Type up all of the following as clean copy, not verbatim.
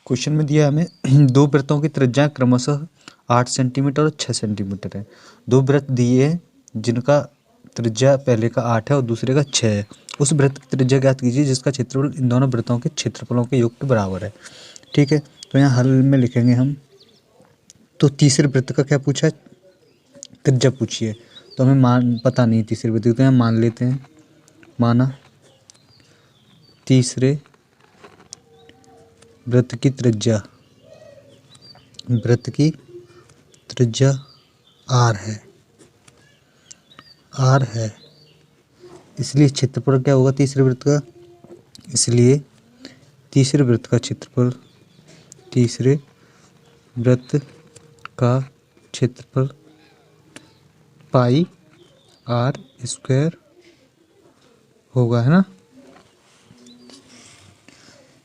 Question में दिया हमें दो वृत्तों की त्रिज्या क्रमशः 8 सेंटीमीटर और 6 सेंटीमीटर है। दो वृत्त दिए हैं जिनका त्रिज्या पहले का 8 है और दूसरे का 6 है। उस वृत्त की त्रिज्या ज्ञात कीजिए जिसका क्षेत्रफल इन दोनों वृत्तों के क्षेत्रफलों के योग के बराबर है। ठीक है, तो यहाँ हल में लिखेंगे हम। तो तीसरे वृत्त का क्या पूछा है? त्रिज्या पूछिए। तो हमें पता नहीं तीसरे वृत्त की, तो यहाँ मान लेते हैं। माना तीसरे वृत्त की त्रिज्या r है, इसलिए क्षेत्रफल क्या होगा तीसरे वृत्त का? इसलिए तीसरे वृत्त का क्षेत्रफल पाई r स्क्वायर होगा, है ना,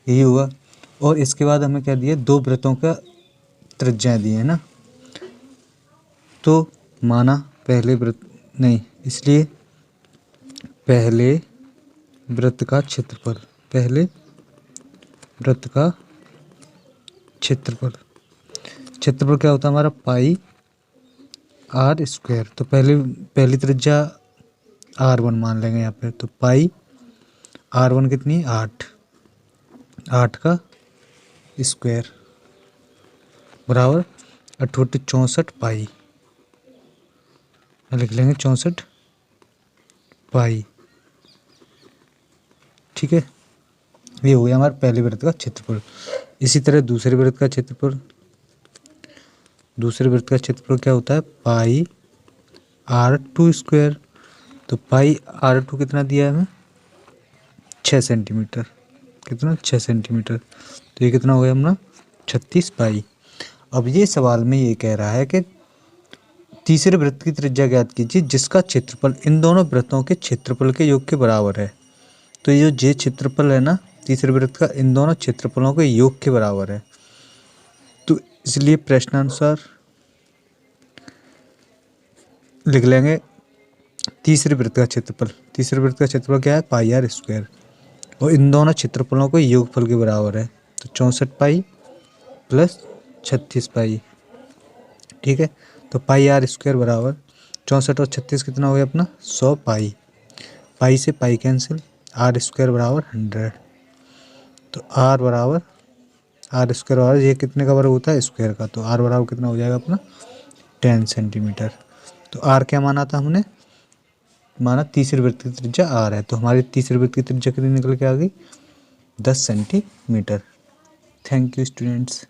यही होगा। और इसके बाद हमें क्या दिया? दो वृत्तों का त्रिज्या दिए है ना। तो माना पहले वृत्त का क्षेत्रफल क्या होता है हमारा? पाई r स्क्वायर। तो पहली त्रिज्या r1 मान लेंगे यहाँ पे। तो पाई r1 कितनी? 8 का स्क्वायर बराबर 64 पाई, लिख लेंगे 64 पाई। ठीक है, ये हो गया हमारे पहले वृत्त का क्षेत्रफल। इसी तरह दूसरे वृत्त का क्षेत्रफल क्या होता है? पाई r2 स्क्वायर। तो पाई r2 कितना दिया है हमें? 6 सेंटीमीटर। कितना? 6 सेंटीमीटर। तो ये कितना हो गया हमारा? 36 पाई। अब ये सवाल में ये कह रहा है कि तीसरे वृत्त की त्रिज्या ज्ञात कीजिए जिसका क्षेत्रफल इन दोनों वृत्तों के क्षेत्रफल के योग के बराबर है। तो ये जो क्षेत्रफल है ना तीसरे वृत्त का, इन दोनों क्षेत्रफलों के योग के बराबर है। तो इसलिए प्रश्नानुसार लिख लेंगे तीसरे वृत्त का क्षेत्रफल क्या है? पाई r स्क्वायर, और इन दोनों क्षेत्रफलों के योगफल के बराबर है। तो 64 पाई प्लस 36 पाई। ठीक है, तो पाई r स्क्वायर बराबर 64 और 36 कितना हो गया अपना? 100 पाई। पाई से पाई कैंसिल, r स्क्वायर बराबर 100। तो r स्क्वायर बराबर ये कितने का वर्ग होता है? स्क्वायर का। तो r बराबर कितना हो जाएगा अपना? 10 सेंटीमीटर। तो r क्या माना था हमने? माना तीसरे वृत्त की त्रिज्या r है। तो हमारी तीसरे वृत्त की त्रिज्या कितनी निकल के आ गई? 10 सेंटीमीटर। Thank you students.